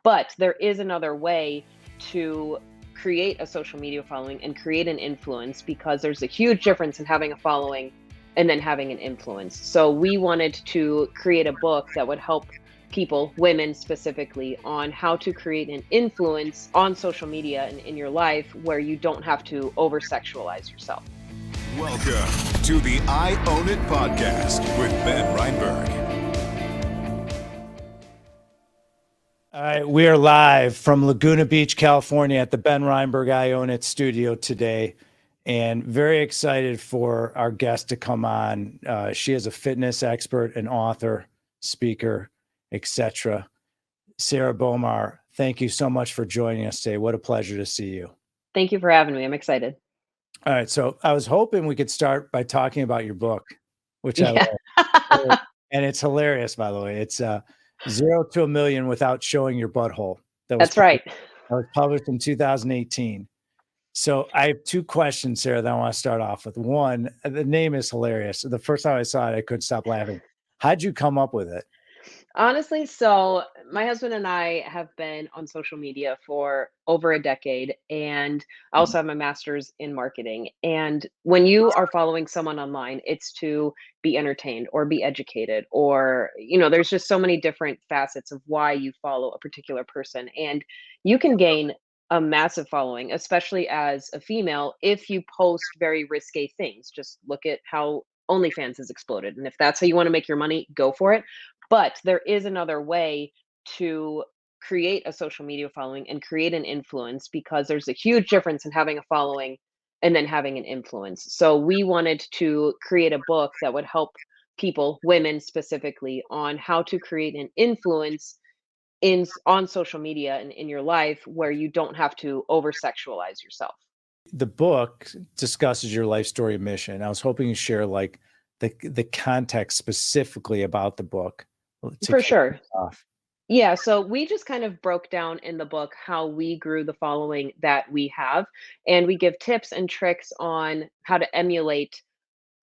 But there is another way to create a social media following and create an influence, because there's a huge difference in having a following and then having an influence. So we wanted to create a book that would help people, women specifically, on how to create an influence on social media and in your life where you don't have to over sexualize yourself. Welcome to the I Own It podcast with Ben Reinberg. All right, we are live from Laguna Beach, California at the Ben Reinberg I Own It studio today, and very excited for our guest to come on. She is a fitness expert, an author, speaker, etc. Sarah Bowmar, thank you so much for joining us today. What a pleasure to see you. Thank you for having me. I'm excited. All right, so I was hoping we could start by talking about your book, which I love. And it's hilarious, by the way. It's 0 to a Million Without Showing Your Butthole. That's right. That was published in 2018. So I have two questions, Sarah, that I want to start off with. One, the name is hilarious. The first time I saw it, I couldn't stop laughing. How'd you come up with it? Honestly, so my husband and I have been on social media for over a decade, and I also have my master's in marketing. And when you are following someone online, it's to be entertained or be educated, or, there's just so many different facets of why you follow a particular person. And you can gain a massive following, especially as a female, if you post very risque things. Just look at how OnlyFans has exploded. And if that's how you want to make your money, go for it. But there is another way to create a social media following and create an influence, because there's a huge difference in having a following and then having an influence. So we wanted to create a book that would help people, women specifically, on how to create an influence on social media and in your life where you don't have to over sexualize yourself. The book discusses your life story and mission. I was hoping you share like the context specifically about the book. For sure. Yeah, so we just kind of broke down in the book how we grew the following that we have, and we give tips and tricks on how to emulate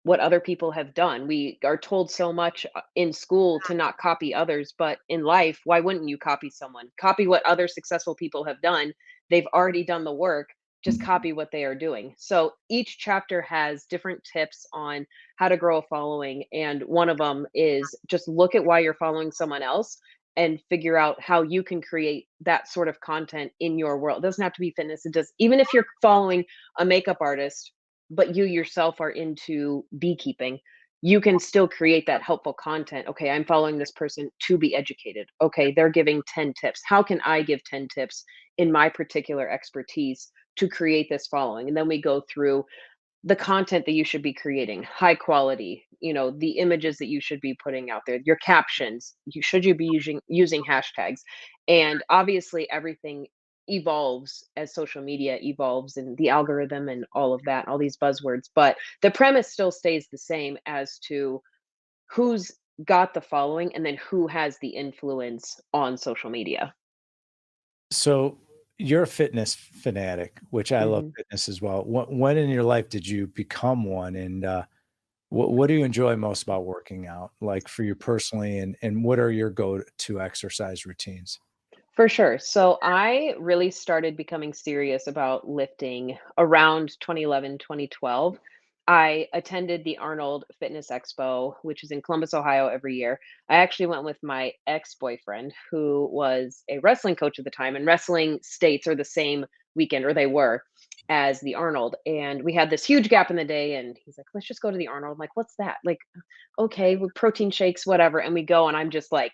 what other people have done. We are told so much in school to not copy others, but in life, why wouldn't you copy someone? Copy what other successful people have done. They've already done the work. Just copy what they are doing. So each chapter has different tips on how to grow a following. And one of them is just look at why you're following someone else and figure out how you can create that sort of content in your world. It doesn't have to be fitness. It does, even if you're following a makeup artist, but you yourself are into beekeeping, you can still create that helpful content. Okay, I'm following this person to be educated. Okay, they're giving 10 tips. How can I give 10 tips in my particular expertise to create this following? And then we go through the content that you should be creating, high quality, the images that you should be putting out there, your captions, should you be using hashtags. And obviously everything evolves as social media evolves and the algorithm and all of that, all these buzzwords. But the premise still stays the same as to who's got the following and then who has the influence on social media. So you're a fitness fanatic, which I love fitness as well. When in your life did you become one? And what do you enjoy most about working out, like for you personally? And what are your go-to exercise routines? For sure. So I really started becoming serious about lifting around 2011, 2012. I attended the Arnold Fitness Expo, which is in Columbus, Ohio, every year. I actually went with my ex-boyfriend, who was a wrestling coach at the time, and wrestling states are the same weekend, or they were, as the Arnold. And we had this huge gap in the day, and he's like, let's just go to the Arnold. I'm like, what's that? Like, okay, with protein shakes, whatever. And we go, and I'm just like,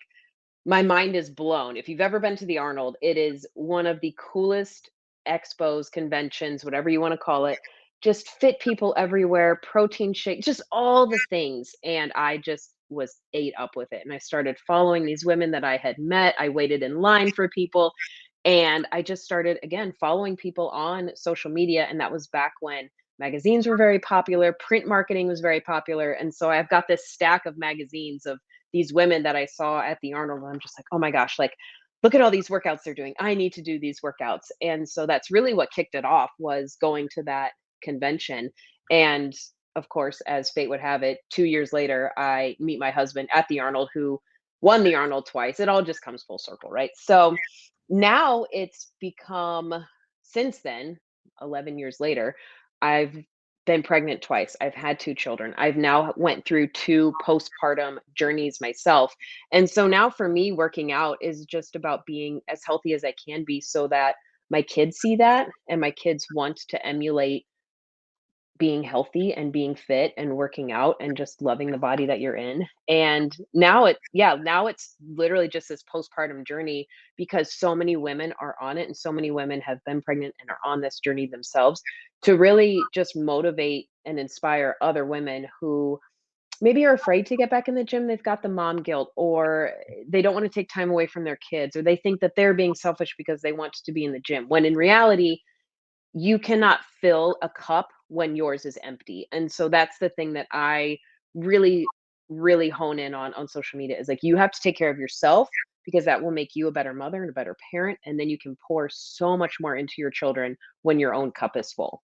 my mind is blown. If you've ever been to the Arnold, it is one of the coolest expos, conventions, whatever you want to call it. Just fit people everywhere, protein shake, just all the things. And I just was ate up with it. And I started following these women that I had met. I waited in line for people. And I just started, again, following people on social media. And that was back when magazines were very popular, print marketing was very popular. And so I've got this stack of magazines of these women that I saw at the Arnold. And I'm just like, oh my gosh, like, look at all these workouts they're doing. I need to do these workouts. And so that's really what kicked it off, was going to that convention. And of course, as fate would have it, 2 years later, I meet my husband at the Arnold, who won the Arnold twice. It all just comes full circle, right? So now it's become, since then, 11 years later, I've been pregnant twice. I've had 2 children. I've now went through 2 postpartum journeys myself. And so now for me, working out is just about being as healthy as I can be so that my kids see that and my kids want to emulate being healthy and being fit and working out and just loving the body that you're in. And now it's literally just this postpartum journey because so many women are on it and so many women have been pregnant and are on this journey themselves to really just motivate and inspire other women who maybe are afraid to get back in the gym. They've got the mom guilt, or they don't want to take time away from their kids, or they think that they're being selfish because they want to be in the gym, when in reality, you cannot fill a cup when yours is empty. And so that's the thing that I really, really hone in on social media is like you have to take care of yourself because that will make you a better mother and a better parent. And then you can pour so much more into your children when your own cup is full.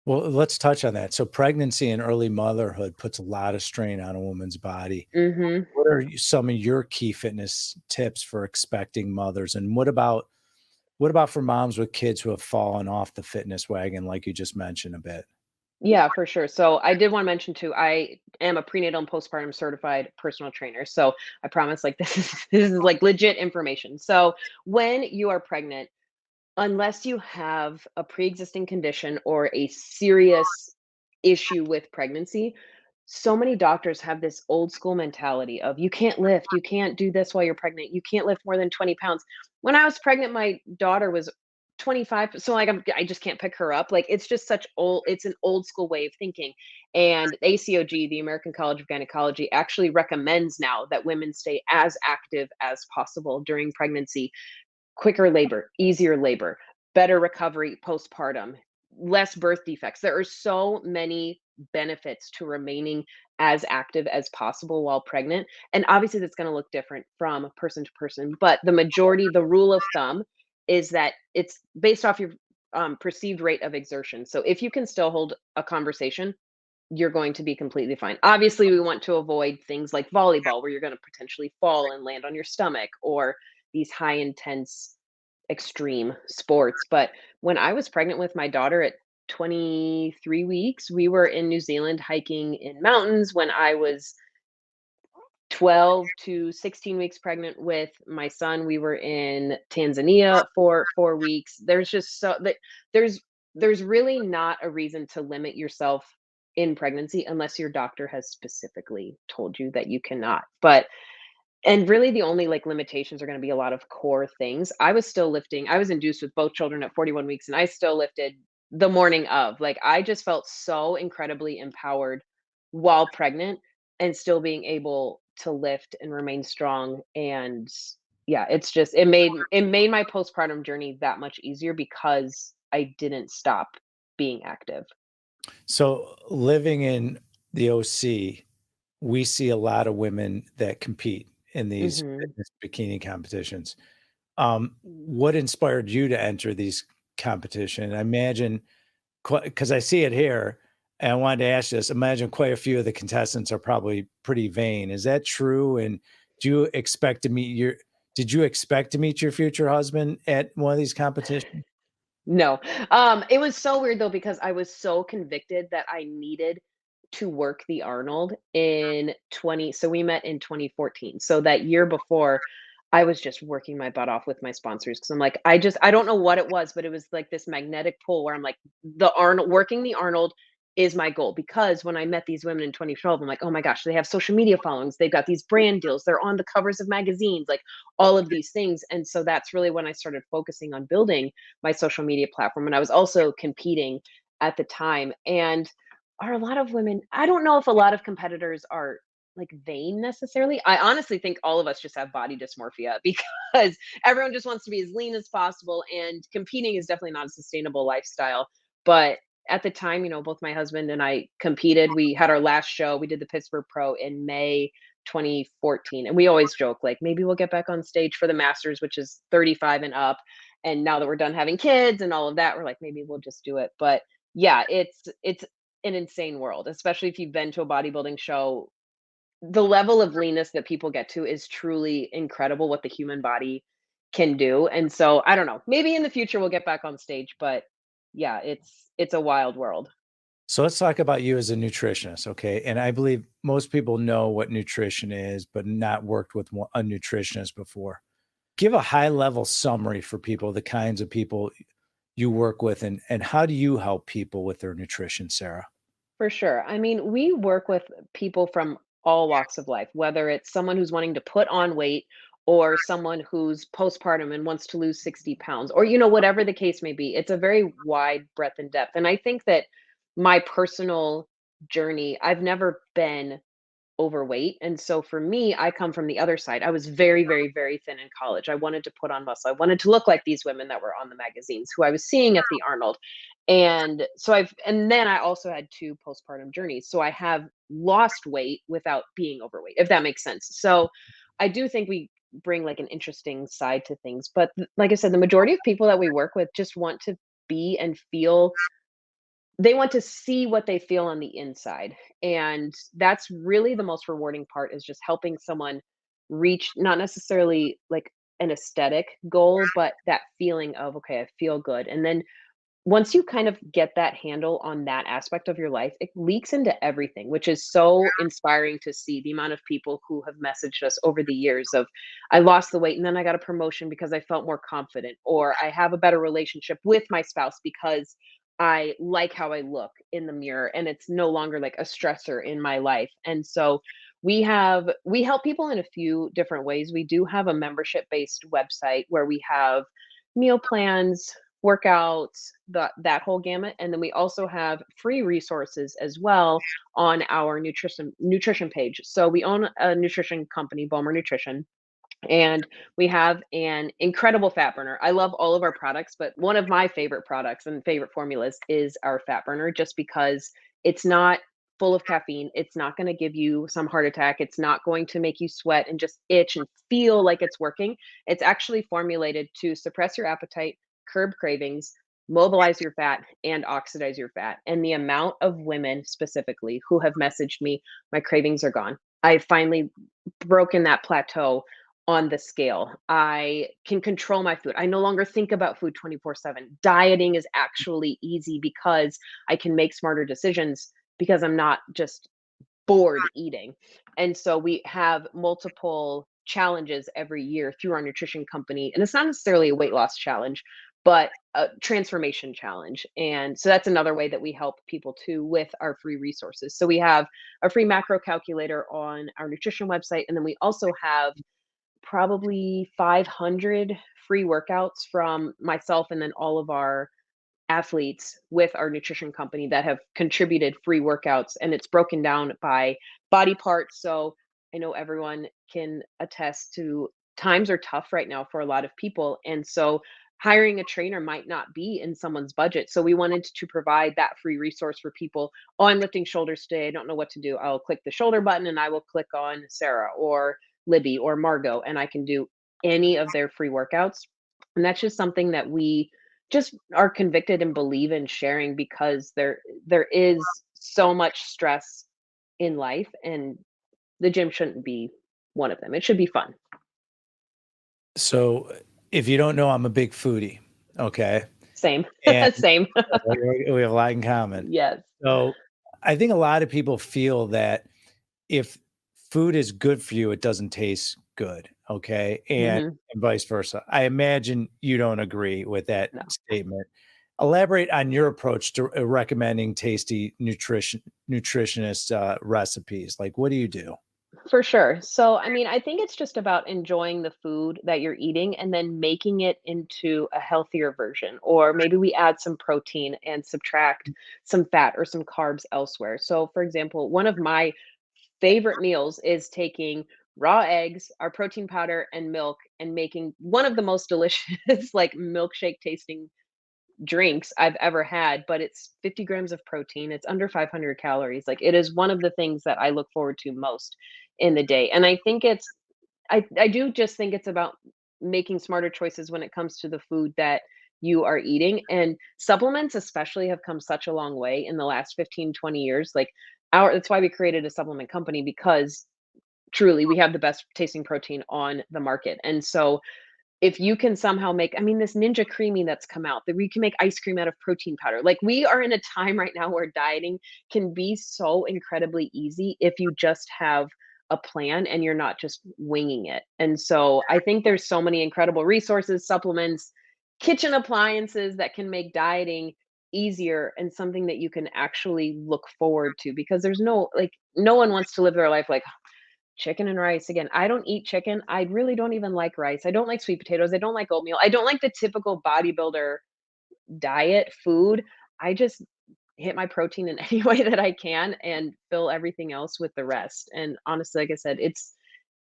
Well, let's touch on that. So pregnancy and early motherhood puts a lot of strain on a woman's body. Hmm. What are some of your key fitness tips for expecting mothers? And what about for moms with kids who have fallen off the fitness wagon, like you just mentioned a bit? Yeah, for sure. So I did want to mention too, I am a prenatal and postpartum certified personal trainer. So I promise like this is like legit information. So when you are pregnant, unless you have a pre-existing condition or a serious issue with pregnancy, so many doctors have this old school mentality of you can't lift, you can't do this while you're pregnant, you can't lift more than 20 pounds. When I was pregnant, my daughter was 25, so like I just can't pick her up. Like it's an old school way of thinking. And ACOG, the American College of Gynecology, actually recommends now that women stay as active as possible during pregnancy. Quicker labor, easier labor, better recovery postpartum, less birth defects. There are so many benefits to remaining as active as possible while pregnant. And obviously, that's going to look different from person to person. But the rule of thumb is that it's based off your perceived rate of exertion. So if you can still hold a conversation, you're going to be completely fine. Obviously, we want to avoid things like volleyball, where you're going to potentially fall and land on your stomach, or these high intense extreme sports. But when I was pregnant with my daughter at 23 weeks, we were in New Zealand hiking in mountains. When I was 12 to 16 weeks pregnant with my son, we were in Tanzania for 4 weeks. There's just so that there's there's really not a reason to limit yourself in pregnancy unless your doctor has specifically told you that you cannot. But and really the only, like, limitations are gonna be a lot of core things. I was still lifting. I was induced with both children at 41 weeks, and I still lifted the morning of. Like, I just felt so incredibly empowered while pregnant and still being able to lift and remain strong, and yeah, it made my postpartum journey that much easier because I didn't stop being active. So living in the OC, we see a lot of women that compete in these Mhm. fitness bikini competitions. What inspired you to enter these competition? I imagine because I see it here, and I wanted to ask this. Imagine quite a few of the contestants are probably pretty vain. Is that true? And do you expect to meet your did you expect to meet your future husband at one of these competitions? No. It was so weird though because I was so convicted that I needed to work the Arnold in 20 so we met in 2014. So that year before, I was just working my butt off with my sponsors because 'cause I'm like, I don't know what it was, but it was like this magnetic pull where I'm like, working the Arnold is my goal because when I met these women in 2012, I'm like, "Oh my gosh, they have social media followings, they've got these brand deals, they're on the covers of magazines," like all of these things. And so that's really when I started focusing on building my social media platform, and I was also competing at the time. And are a lot of women, I don't know if a lot of competitors are like vain necessarily. I honestly think all of us just have body dysmorphia because everyone just wants to be as lean as possible, and competing is definitely not a sustainable lifestyle. But at the time, both my husband and I competed. We had our last show. We did the Pittsburgh Pro in May 2014. And we always joke like maybe we'll get back on stage for the Masters, which is 35 and up. And now that we're done having kids and all of that, we're like maybe we'll just do it. But yeah, it's an insane world, especially if you've been to a bodybuilding show. The level of leanness that people get to is truly incredible what the human body can do. And so I don't know. Maybe in the future we'll get back on stage, but yeah, it's a wild world. So let's talk about you as a nutritionist, okay? And I believe most people know what nutrition is, but not worked with a nutritionist before. Give a high level summary for people, the kinds of people you work with, and how do you help people with their nutrition, Sarah? For sure. I mean, we work with people from all walks of life, whether it's someone who's wanting to put on weight or someone who's postpartum and wants to lose 60 pounds, or, whatever the case may be. It's a very wide breadth and depth. And I think that my personal journey, I've never been overweight. And so for me, I come from the other side. I was very, very, very thin in college. I wanted to put on muscle. I wanted to look like these women that were on the magazines who I was seeing at the Arnold. And then I also had two postpartum journeys. So I have lost weight without being overweight, if that makes sense. So I do think we bring like an interesting side to things. But like I said, the majority of people that we work with just want to be and feel, they want to see what they feel on the inside, and that's really the most rewarding part, is just helping someone reach not necessarily like an aesthetic goal, but that feeling of, "Okay, I feel good." And then once you kind of get that handle on that aspect of your life, it leaks into everything, which is so inspiring to see the amount of people who have messaged us over the years of, I lost the weight and then I got a promotion because I felt more confident, or I have a better relationship with my spouse because I like how I look in the mirror and it's no longer like a stressor in my life. And so we help people in a few different ways. We do have a membership based website where we have meal plans, workouts, that whole gamut. And then we also have free resources as well on our nutrition page. So we own a nutrition company, Bowmar Nutrition, and we have an incredible fat burner. I love all of our products, but one of my favorite products and favorite formulas is our fat burner, just because it's not full of caffeine. It's not going to give you some heart attack. It's not going to make you sweat and just itch and feel like it's working. It's actually formulated to suppress your appetite, curb cravings, mobilize your fat, and oxidize your fat. And the amount of women specifically who have messaged me, my cravings are gone. I finally broken that plateau on the scale. I can control my food. I no longer think about food 24/7. Dieting is actually easy because I can make smarter decisions because I'm not just bored eating. And so we have multiple challenges every year through our nutrition company. And it's not necessarily a weight loss challenge, but a transformation challenge. And so that's another way that we help people too with our free resources. So we have a free macro calculator on our nutrition website. And then we also have probably 500 free workouts from myself and then all of our athletes with our nutrition company that have contributed free workouts, and it's broken down by body parts. So I know everyone can attest to, times are tough right now for a lot of people, and so hiring a trainer might not be in someone's budget. So we wanted to provide that free resource for people. Oh, I'm lifting shoulders today, I don't know what to do. I'll click the shoulder button and I will click on Sarah or Libby or Margot, and I can do any of their free workouts. And that's just something that we just are convicted and believe in sharing, because there is so much stress in life, and the gym shouldn't be one of them. It should be fun. So if you don't know, I'm a big foodie. Okay. Same. And Same. we have a lot in common. Yes. So I think a lot of people feel that if food is good for you, it doesn't taste good. Okay. Hmm. And vice versa. I imagine you don't agree with that No. statement. Elaborate on your approach to recommending tasty nutritionist recipes. Like, what do you do? For sure. So, I mean, I think it's just about enjoying the food that you're eating and then making it into a healthier version. Or maybe we add some protein and subtract some fat or some carbs elsewhere. So, for example, one of my favorite meals is taking raw eggs, our protein powder, and milk, and making one of the most delicious, like milkshake tasting drinks I've ever had. But it's 50 grams of protein, it's under 500 calories. Like, it is one of the things that I look forward to most in the day. And I think I do just think it's about making smarter choices when it comes to the food that you are eating. And supplements especially have come such a long way in the last 15, 20 years. Like, that's why we created a supplement company, because truly we have the best tasting protein on the market. And so if you can somehow make, I mean, this Ninja Creamy that's come out, that we can make ice cream out of protein powder. Like, we are in a time right now where dieting can be so incredibly easy if you just have a plan and you're not just winging it. And so I think there's so many incredible resources, supplements, kitchen appliances that can make dieting easier and something that you can actually look forward to, because there's no, like, no one wants to live their life like chicken and rice again. I don't eat chicken. I really don't even like rice. I don't like sweet potatoes. I don't like oatmeal. I don't like the typical bodybuilder diet food. I just hit my protein in any way that I can and fill everything else with the rest. And honestly, like I said,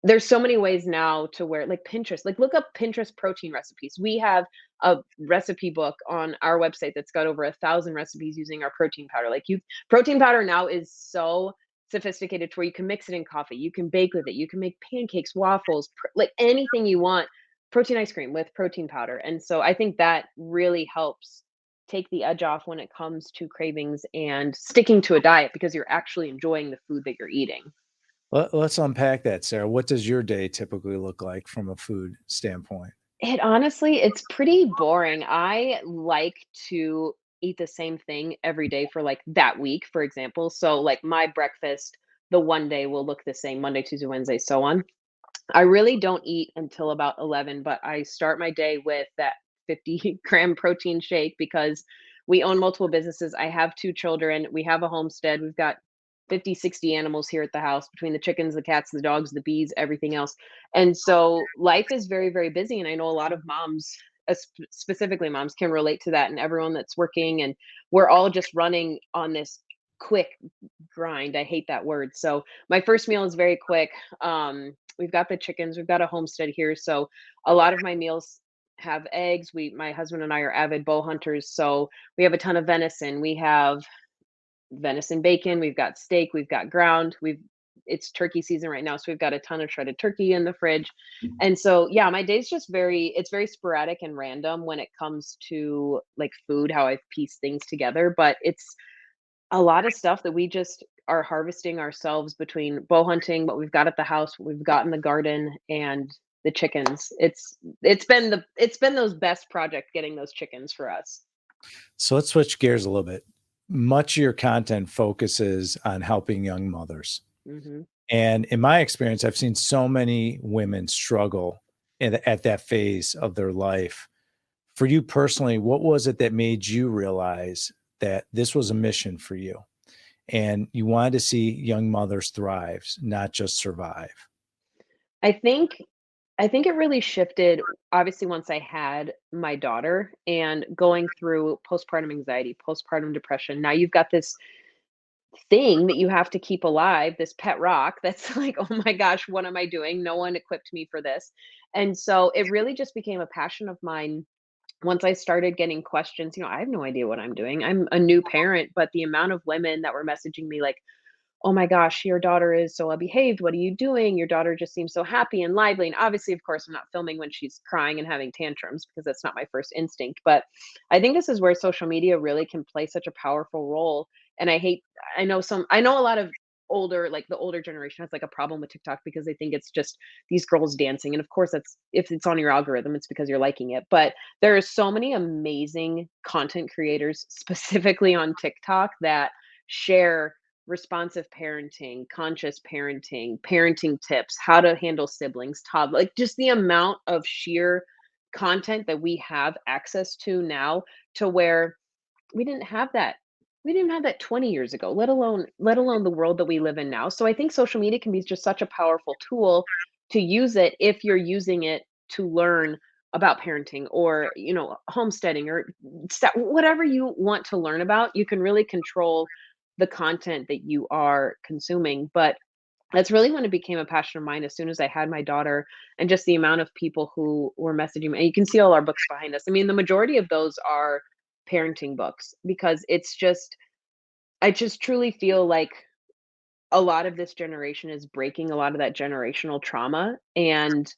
there's so many ways now to where, like, Pinterest, like, look up Pinterest protein recipes. We have a recipe book on our website that's got over 1,000 recipes using our protein powder. Like, you protein powder now is so sophisticated to where you can mix it in coffee, you can bake with it, you can make pancakes, waffles, like anything you want, protein ice cream with protein powder. And so I think that really helps take the edge off when it comes to cravings and sticking to a diet, because you're actually enjoying the food that you're eating. Let's unpack that, Sarah. What does your day typically look like from a food standpoint? It honestly, it's pretty boring. I like to eat the same thing every day for, like, that week, for example. So, like, my breakfast, the one day will look the same: Monday, Tuesday, Wednesday, so on. I really don't eat until about 11, but I start my day with that 50-gram protein shake because we own multiple businesses. I have 2 children. We have a homestead. We've got 50, 60 animals here at the house between the chickens, the cats, the dogs, the bees, everything else. And so life is very, very busy. And I know a lot of moms, specifically moms, can relate to that, and everyone that's working. And we're all just running on this quick grind. I hate that word. So my first meal is very quick. We've got the chickens, we've got a homestead here. So a lot of my meals have eggs. My husband and I are avid bow hunters. So we have a ton of venison. We have venison bacon, we've got steak, we've got ground, it's turkey season right now, so we've got a ton of shredded turkey in the fridge. And so, yeah, my day's just it's very sporadic and random when it comes to, like, food, how I piece things together, but it's a lot of stuff that we just are harvesting ourselves between bow hunting, what we've got at the house, what we've got in the garden, and the chickens. It's been those best project getting those chickens for us. So let's switch gears a little bit. Much of your content focuses on helping young mothers. Mhm. And in my experience, I've seen so many women struggle at that phase of their life. For you personally, what was it that made you realize that this was a mission for you and you wanted to see young mothers thrive, not just survive? I think I think it really shifted, obviously, once I had my daughter and going through postpartum anxiety, postpartum depression. Now you've got this thing that you have to keep alive, this pet rock that's like, "Oh my gosh, what am I doing? No one equipped me for this." And so it really just became a passion of mine once I started getting questions. I have no idea what I'm doing. I'm a new parent, but the amount of women that were messaging me like, "Oh my gosh, your daughter is so well behaved. What are you doing? Your daughter just seems so happy and lively." And obviously, of course, I'm not filming when she's crying and having tantrums because that's not my first instinct. But I think this is where social media really can play such a powerful role. And I know a lot of the older generation has like a problem with TikTok because they think it's just these girls dancing. And of course, that's, if it's on your algorithm, it's because you're liking it. But there are so many amazing content creators specifically on TikTok that share responsive parenting, conscious parenting, parenting tips, how to handle siblings, toddler, like, just the amount of sheer content that we have access to now, to where we didn't have that. We didn't have that 20 years ago, let alone the world that we live in now. So I think social media can be just such a powerful tool to use it if you're using it to learn about parenting, or, homesteading, or whatever you want to learn about. You can really control the content that you are consuming. But that's really when it became a passion of mine, as soon as I had my daughter, and just the amount of people who were messaging me. And you can see all our books behind us. I mean, the majority of those are parenting books, because I just truly feel like a lot of this generation is breaking a lot of that generational trauma, and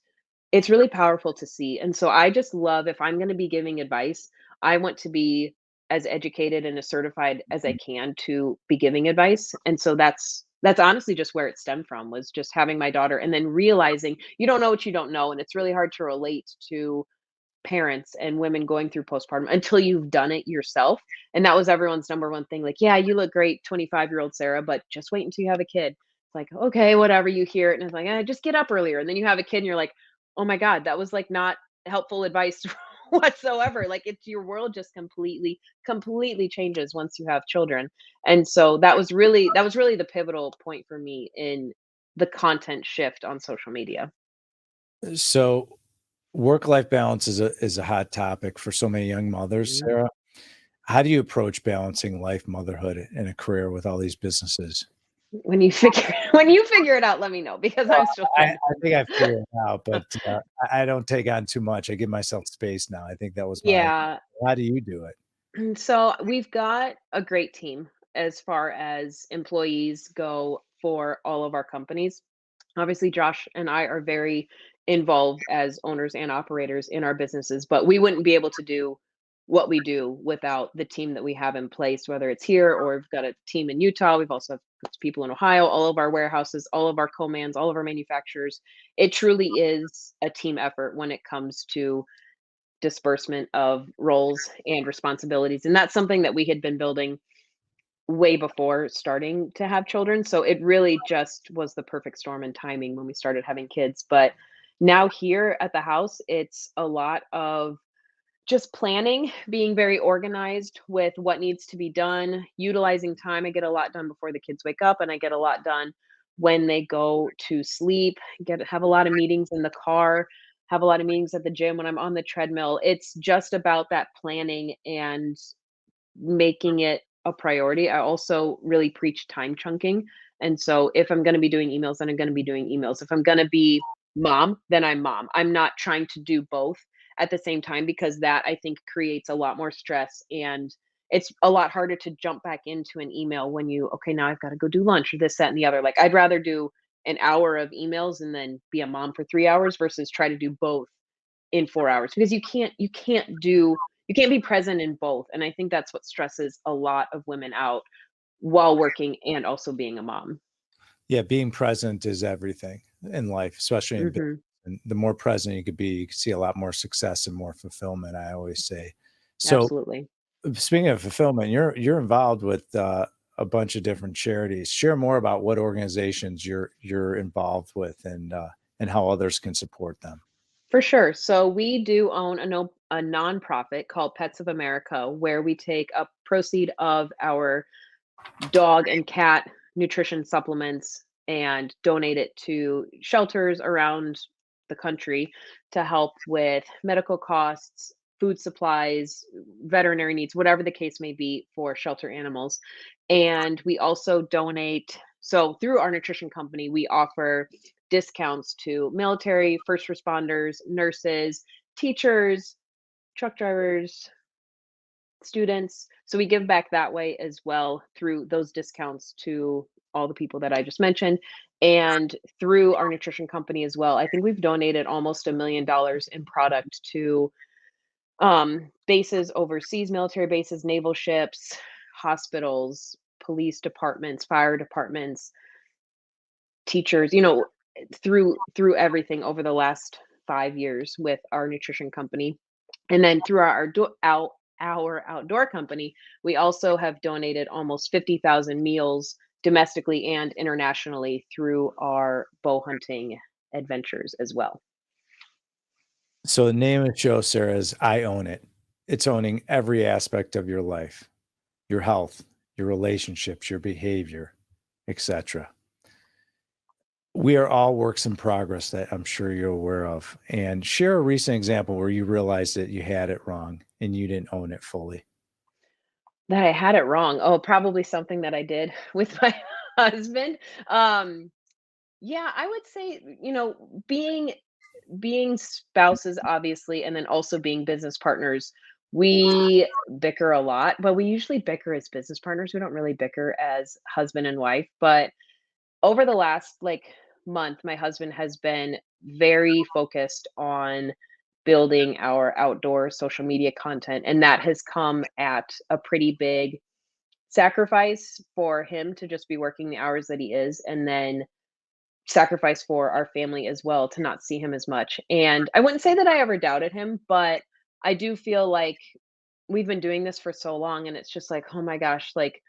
it's really powerful to see. And so I just love, if I'm going to be giving advice, I want to be as educated and as certified as I can to be giving advice. And so That's honestly just where it stemmed from, was just having my daughter and then realizing you don't know what you don't know, and it's really hard to relate to parents and women going through postpartum until you've done it yourself. And that was everyone's number one thing. Like, yeah, you look great, 25-year-old Sarah, but just wait until you have a kid. It's like, okay, whatever, you hear it. And it's like, just get up earlier. And then you have a kid and you're like, oh my God, that was like not helpful advice whatsoever. Like, it's your world just completely changes once you have children. And so that was really the pivotal point for me in the content shift on social media. So work-life balance is a hot topic for so many young mothers, Mhm. Sarah. How do you approach balancing life, motherhood, and a career with all these businesses? When you figure it out, let me know because Well, I'm still I trying to I think I figure figured it out, but, I don't take on too much. I give myself space now. I think that was my Yeah. how do you do it? So we've got a great team as far as employees go for all of our companies. Obviously, Josh and I are very involved as owners and operators in our businesses, but we wouldn't be able to do what we do without the team that we have in place, whether it's here or we've got a team in Utah. We've also have people in Ohio, all of our warehouses, all of our co-mans, all of our manufacturers. It truly is a team effort when it comes to disbursement of roles and responsibilities. And that's something that we had been building way before starting to have children. So it really just was the perfect storm and timing when we started having kids. But now here at the house, it's a lot of just planning, being very organized with what needs to be done, utilizing time. I get a lot done before the kids wake up, and I get a lot done when they go to sleep. Have a lot of meetings in the car, have a lot of meetings at the gym when I'm on the treadmill. It's just about that planning and making it a priority. I also really preach time chunking. And so if I'm going to be doing emails, then I'm going to be doing emails. If I'm going to be mom, then I'm mom. I'm not trying to do both at the same time because that I think creates a lot more stress and it's a lot harder to jump back into an email when okay, now I've got to go do lunch or this, that, and the other. Like I'd rather do an hour of emails and then be a mom for 3 hours versus try to do both in 4 hours because you can't be present in both. And I think that's what stresses a lot of women out while working and also being a mom. Yeah, being present is everything in life, especially in business. Mhm. And the more present you could be, you can see a lot more success and more fulfillment, I always say. So, Absolutely. speaking of fulfillment, you're involved with, a bunch of different charities. Share more about what organizations you're involved with and how others can support them. For sure. So we do own a nonprofit called Pets of America, where we take a proceed of our dog and cat nutrition supplements and donate it to shelters around the country to help with medical costs, food supplies, veterinary needs, whatever the case may be for shelter animals. And we also donate, so through our nutrition company, we offer discounts to military, first responders, nurses, teachers, truck drivers, students. So we give back that way as well through those discounts to all the people that I just mentioned. And through our nutrition company as well, I think we've donated almost $1 million in product to bases overseas, military bases, naval ships, hospitals, police departments, fire departments, teachers, through everything over the last 5 years with our nutrition company. And then through our outdoor company, we also have donated almost 50,000 meals domestically and internationally through our bow hunting adventures as well. So the name of the show, Sarah, is I Own It. It's owning every aspect of your life, your health, your relationships, your behavior, etc. We are all works in progress that I'm sure you're aware of. And share a recent example where you realized that you had it wrong and you didn't own it fully. That I had it wrong. Oh, probably something that I did with my husband. Um, yeah, I would say, being spouses, obviously, and then also being business partners, we bicker a lot, but we usually bicker as business partners. We don't really bicker as husband and wife. But over the last month, my husband has been very focused on building our outdoor social media content, and that has come at a pretty big sacrifice for him to just be working the hours that he is, and then sacrifice for our family as well to not see him as much. And I wouldn't say that I ever doubted him, but I do feel like we've been doing this for so long and it's just like, oh my gosh, like,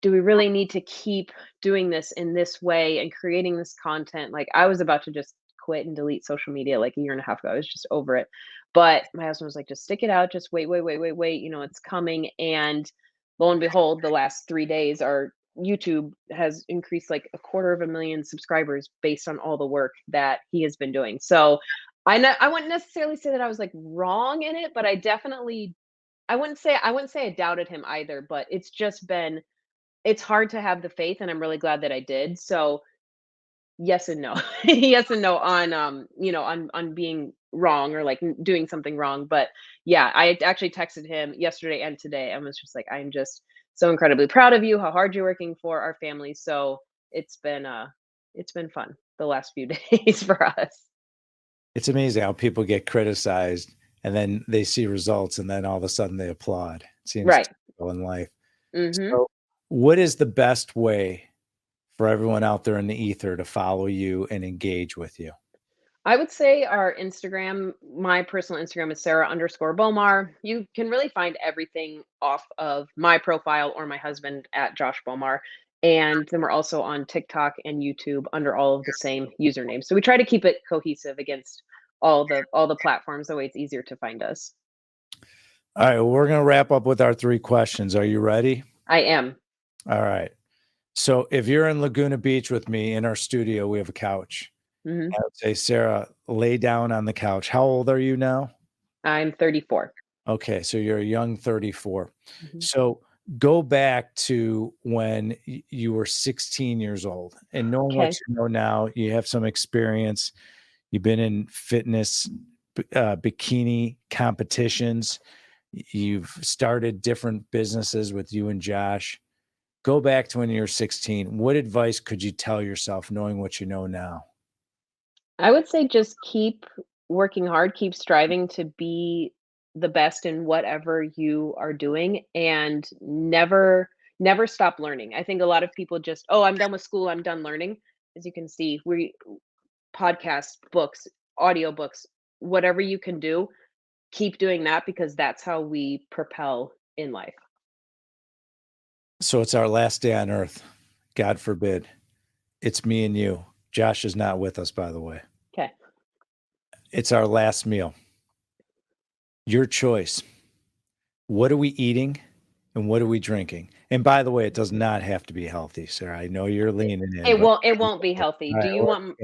do we really need to keep doing this in this way and creating this content? Like, I was about to just quit and delete social media like a year and a half ago. I was just over it. But my husband was like, just stick it out. Just wait, wait, wait, wait, wait. It's coming. And lo and behold, the last 3 days, our YouTube has increased like 250,000 subscribers based on all the work that he has been doing. So I wouldn't necessarily say that I was like wrong in it, but I wouldn't say I doubted him either, but it's hard to have the faith, and I'm really glad that I did. So, yes and no. Yes and no on, on being wrong or, like, doing something wrong, but, yeah, I actually texted him yesterday and today, and was just like, "I'm just so incredibly proud of you, how hard you're working for our family." So, it's been fun the last few days for us. It's amazing how people get criticized and then they see results and then all of a sudden they applaud. It seems Right. typical in life. Mhm. So, what is the best way for everyone out there in the ether to follow you and engage with you? I would say our Instagram, my personal Instagram is Sarah_Bowmar. You can really find everything off of my profile or my husband at Josh Bowmar. And then we're also on TikTok and YouTube under all of the same usernames. So we try to keep it cohesive against all the platforms. That way it's easier to find us. All right, well, we're going to wrap up with our 3 questions. Are you ready? I am. All right. So, if you're in Laguna Beach with me in our studio, we have a couch. Hmm. I would say, Sarah, lay down on the couch. How old are you now? I'm 34. Okay, so you're a young 34. Hmm. So go back to when you were 16 years old and knowing what Okay. you know now, you have some experience. You've been in fitness, bikini competitions. You've started different businesses with you and Josh. Go back to when you were 16. What advice could you tell yourself knowing what you know now? I would say just keep working hard, keep striving to be the best in whatever you are doing and never stop learning. I think a lot of people just, "Oh, I'm done with school, I'm done learning." As you can see, we podcasts, books, audiobooks, whatever you can do, keep doing that because that's how we propel in life. So it's our last day on earth. God forbid. It's me and you. Josh is not with us, by the way. Okay. It's our last meal. Your choice. What are we eating and what are we drinking? And by the way, it does not have to be healthy, sir. I know you're leaning in, It but won't be healthy. all right, okay. I Do you want,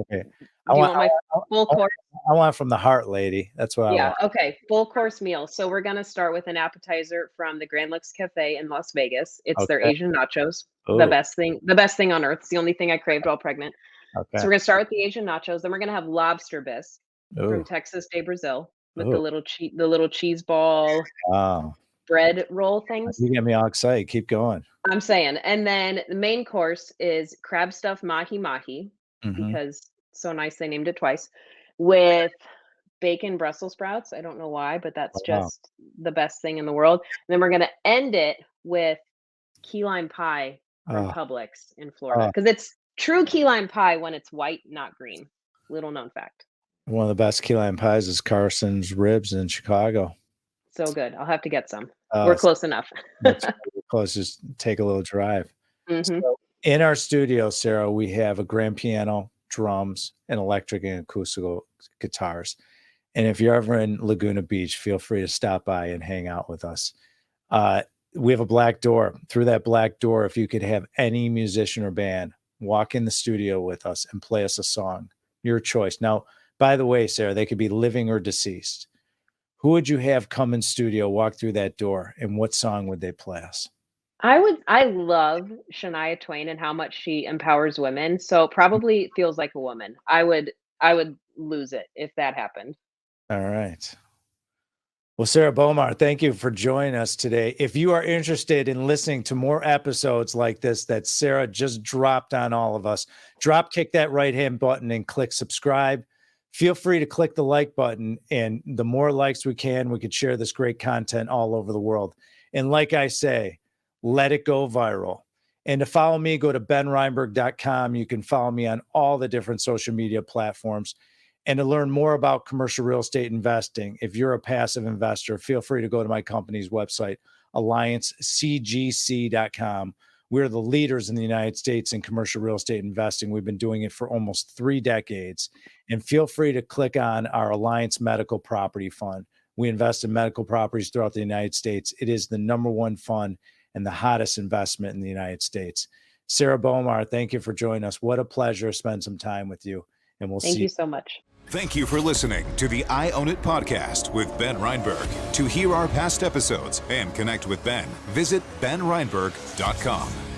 want my full I, course? I want from the heart, lady. That's what I Yeah, want. okay, full course meal. So we're gonna start with an appetizer from the Grand Lux Cafe in Las Vegas. It's their Okay. Asian nachos. Oh, The best thing on earth. It's the only thing I craved while pregnant. So okay. we're gonna start with the Asian nachos, then we're gonna have lobster bisque from Oh, Texas de Brazil with oh, the little cheese ball wow. bread roll things. You get me all excited. Keep going. I'm saying. And then the main course is crab stuffed mahi mahi Hmm. because so nice they named it twice with bacon Brussels sprouts. I don't know why, but that's Wow. just the best thing in the world. And then we're gonna end it with key lime pie from Oh, Publix in Florida oh, because it's true key lime pie when it's white, not green. Little known fact. one of the best key lime pies is Carson's Ribs in Chicago. So good. I'll have to get some. We're It's close enough. That's really close. Just take a little drive. Mhm. So in our studio, Sarah, we have a grand piano, drums, and electric and acoustical guitars. And if you're ever in Laguna Beach, feel free to stop by and hang out with us. Uh, we have a black door. Through that black door, if you could have any musician or band walk in the studio with us and play us a song, your choice. Now, by the way, Sarah, they could be living or deceased. Who would you have come in studio, walk through that door, and what song would they play us? I love Shania Twain and how much she empowers women, so probably Feels Like a Woman. I would lose it if that happened. All right. Well, Sarah Bowmar, thank you for joining us today. If you are interested in listening to more episodes like this that Sarah just dropped on all of us, drop kick that right hand button and click subscribe. Feel free to click the like button. And the more likes we could share this great content all over the world. And like I say, let it go viral. And to follow me, go to benreinberg.com. You can follow me on all the different social media platforms. And to learn more about commercial real estate investing, if you're a passive investor, feel free to go to my company's website, alliancecgc.com. We're the leaders in the United States in commercial real estate investing. We've been doing it for almost 3 decades. And feel free to click on our Alliance Medical Property Fund. We invest in medical properties throughout the United States. It is the #1 fund and the hottest investment in the United States. Sarah Bowmar, thank you for joining us. What a pleasure to spend some time with you. And we'll see you. Thank you so much. Thank you for listening to the I Own It podcast with Ben Reinberg. To hear our past episodes and connect with Ben, visit benreinberg.com.